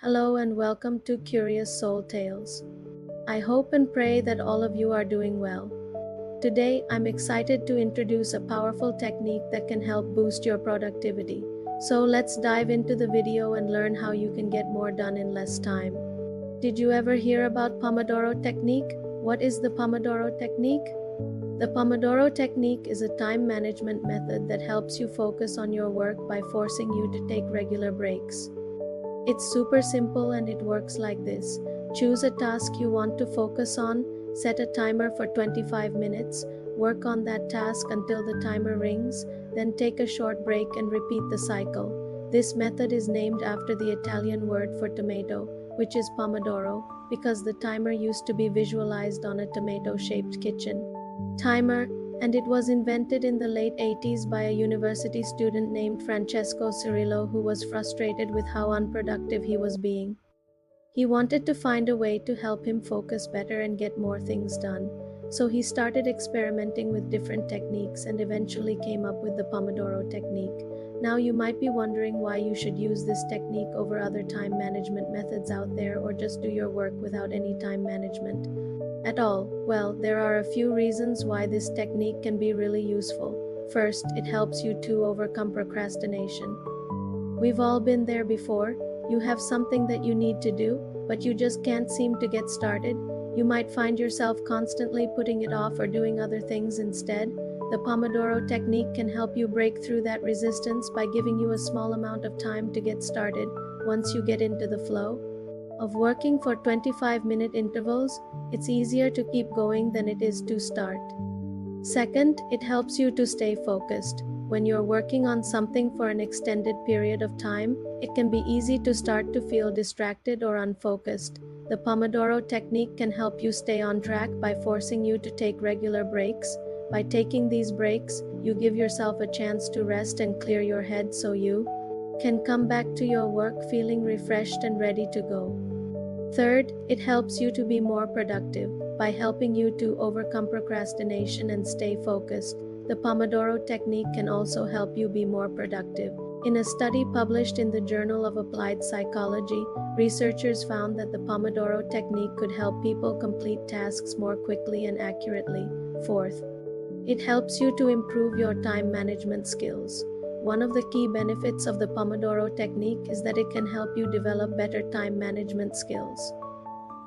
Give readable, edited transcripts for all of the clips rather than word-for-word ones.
Hello and welcome to Curious Soul Tales. I hope and pray that all of you are doing well. Today, I'm excited to introduce a powerful technique that can help boost your productivity. So let's dive into the video and learn how you can get more done in less time. Did you ever hear about Pomodoro Technique? What is the Pomodoro Technique? The Pomodoro Technique is a time management method that helps you focus on your work by forcing you to take regular breaks. It's super simple and it works like this. Choose a task you want to focus on, set a timer for 25 minutes, work on that task until the timer rings, then take a short break and repeat the cycle. This method is named after the Italian word for tomato, which is pomodoro, because the timer used to be visualized on a tomato-shaped kitchen timer, and it was invented in the late 80s by a university student named Francesco Cirillo who was frustrated with how unproductive he was being. He wanted to find a way to help him focus better and get more things done. So he started experimenting with different techniques and eventually came up with the Pomodoro Technique. Now you might be wondering why you should use this technique over other time management methods out there, or just do your work without any time management at all. Well, there are a few reasons why this technique can be really useful. First, it helps you to overcome procrastination. We've all been there before. You have something that you need to do, but you just can't seem to get started. You might find yourself constantly putting it off or doing other things instead. The Pomodoro Technique can help you break through that resistance by giving you a small amount of time to get started. Once you get into the flow of working for 25-minute intervals, it's easier to keep going than it is to start. Second, it helps you to stay focused. When you're working on something for an extended period of time, it can be easy to start to feel distracted or unfocused. The Pomodoro Technique can help you stay on track by forcing you to take regular breaks. By taking these breaks, you give yourself a chance to rest and clear your head so you can come back to your work feeling refreshed and ready to go. Third, it helps you to be more productive. By helping you to overcome procrastination and stay focused, the Pomodoro Technique can also help you be more productive. In a study published in the Journal of Applied Psychology, researchers found that the Pomodoro Technique could help people complete tasks more quickly and accurately. Fourth, it helps you to improve your time management skills. One of the key benefits of the Pomodoro Technique is that it can help you develop better time management skills.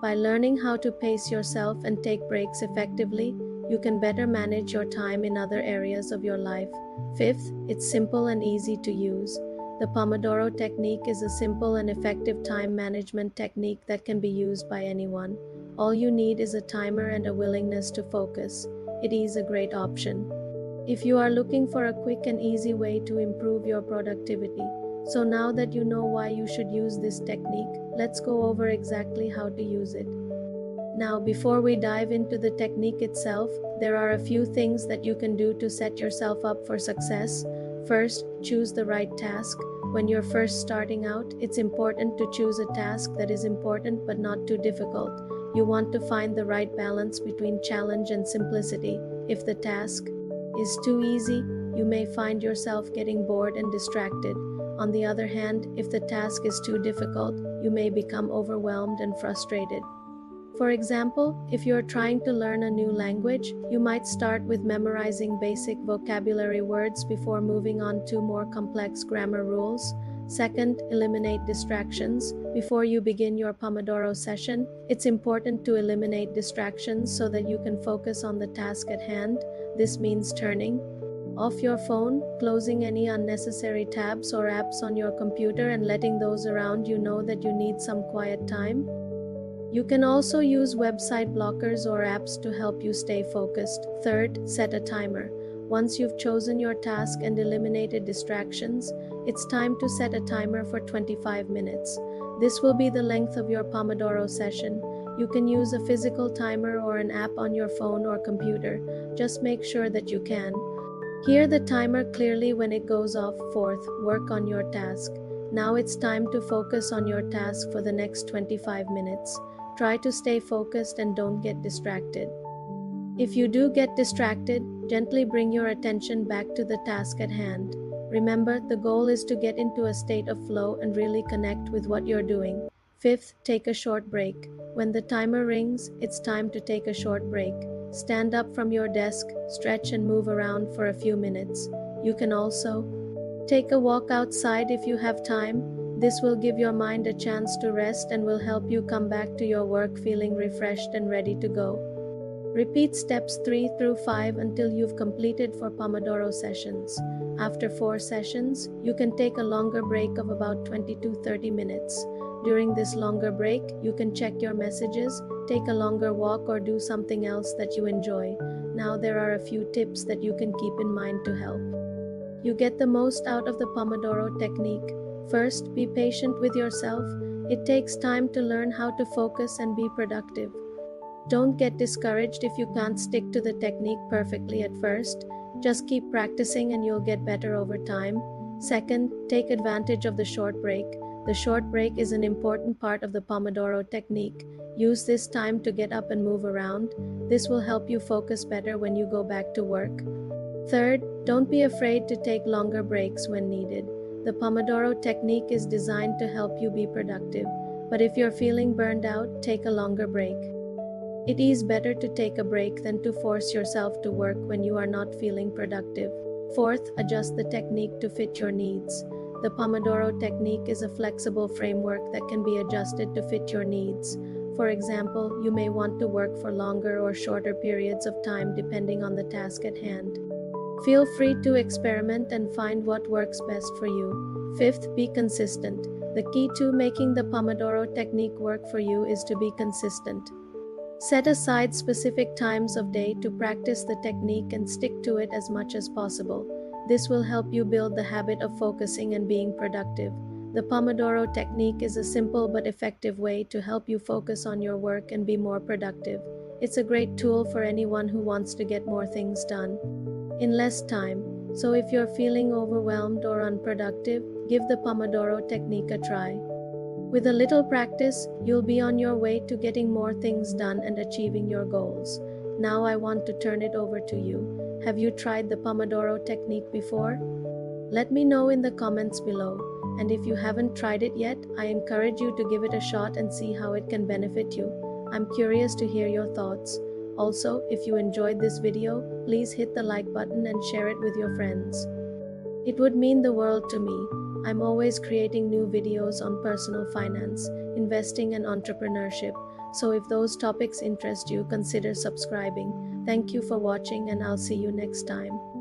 By learning how to pace yourself and take breaks effectively, you can better manage your time in other areas of your life. Fifth, it's simple and easy to use. The Pomodoro Technique is a simple and effective time management technique that can be used by anyone. All you need is a timer and a willingness to focus. It is a great option if you are looking for a quick and easy way to improve your productivity. So now that you know why you should use this technique, let's go over exactly how to use it. Now, before we dive into the technique itself, there are a few things that you can do to set yourself up for success. First, choose the right task. When you're first starting out, it's important to choose a task that is important but not too difficult. You want to find the right balance between challenge and simplicity. If the task is too easy, you may find yourself getting bored and distracted. On the other hand, if the task is too difficult, you may become overwhelmed and frustrated. For example, if you're trying to learn a new language, you might start with memorizing basic vocabulary words before moving on to more complex grammar rules. Second, eliminate distractions. Before you begin your Pomodoro session, it's important to eliminate distractions so that you can focus on the task at hand. This means turning off your phone, closing any unnecessary tabs or apps on your computer, and letting those around you know that you need some quiet time. You can also use website blockers or apps to help you stay focused. Third, set a timer. Once you've chosen your task and eliminated distractions, it's time to set a timer for 25 minutes. This will be the length of your Pomodoro session. You can use a physical timer or an app on your phone or computer. Just make sure that you can hear the timer clearly when it goes off. Fourth, work on your task. Now it's time to focus on your task for the next 25 minutes. Try to stay focused and don't get distracted. If you do get distracted, gently bring your attention back to the task at hand. Remember, the goal is to get into a state of flow and really connect with what you're doing. Fifth, take a short break. When the timer rings, it's time to take a short break. Stand up from your desk, stretch and move around for a few minutes. You can also take a walk outside if you have time. This will give your mind a chance to rest and will help you come back to your work feeling refreshed and ready to go. Repeat steps 3 through 5 until you've completed 4 Pomodoro sessions. After 4 sessions, you can take a longer break of about 20 to 30 minutes. During this longer break, you can check your messages, take a longer walk, or do something else that you enjoy. Now there are a few tips that you can keep in mind to help you get the most out of the Pomodoro technique. First, be patient with yourself. It takes time to learn how to focus and be productive. Don't get discouraged if you can't stick to the technique perfectly at first. Just keep practicing and you'll get better over time. Second, take advantage of the short break. The short break is an important part of the Pomodoro technique. Use this time to get up and move around. This will help you focus better when you go back to work. Third, don't be afraid to take longer breaks when needed. The Pomodoro technique is designed to help you be productive, but if you're feeling burned out, take a longer break. It is better to take a break than to force yourself to work when you are not feeling productive. Fourth, adjust the technique to fit your needs. The Pomodoro technique is a flexible framework that can be adjusted to fit your needs. For example, you may want to work for longer or shorter periods of time depending on the task at hand. Feel free to experiment and find what works best for you. Fifth, be consistent. The key to making the Pomodoro technique work for you is to be consistent. Set aside specific times of day to practice the technique and stick to it as much as possible. This will help you build the habit of focusing and being productive. The Pomodoro technique is a simple but effective way to help you focus on your work and be more productive. It's a great tool for anyone who wants to get more things done in less time. So if you're feeling overwhelmed or unproductive, give the Pomodoro technique a try. With a little practice, you'll be on your way to getting more things done and achieving your goals. Now I want to turn it over to you. Have you tried the Pomodoro technique before? Let me know in the comments below. And if you haven't tried it yet, I encourage you to give it a shot and see how it can benefit you. I'm curious to hear your thoughts. Also, if you enjoyed this video, please hit the like button and share it with your friends. It would mean the world to me. I'm always creating new videos on personal finance, investing and entrepreneurship. So if those topics interest you, consider subscribing. Thank you for watching and I'll see you next time.